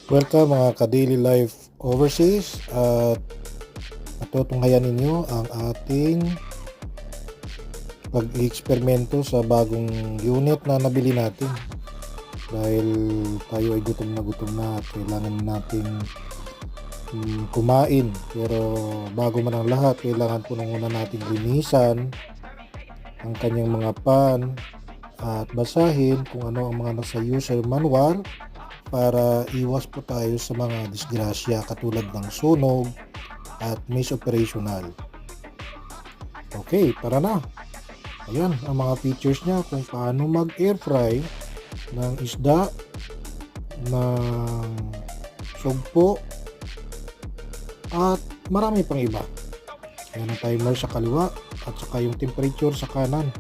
Welcome mga ka-daily life overseas at matutunghayan ninyo ang ating pag-eksperimento sa bagong unit na nabili natin. Dahil tayo ay gutom na at kailangan natin kumain. Pero bago man ang lahat, kailangan po muna nating linisan ang kanyang mga pan at basahin kung ano ang mga nasa user manual para iwas po tayo sa mga disgrasya katulad ng sunog at misoperational. Okay, tara na. Ayan ang mga features niya kung paano mag-air fry ng isda, ng sugpo, at marami pang iba. Ayan ang timer sa kaliwa at saka yung temperature sa kanan.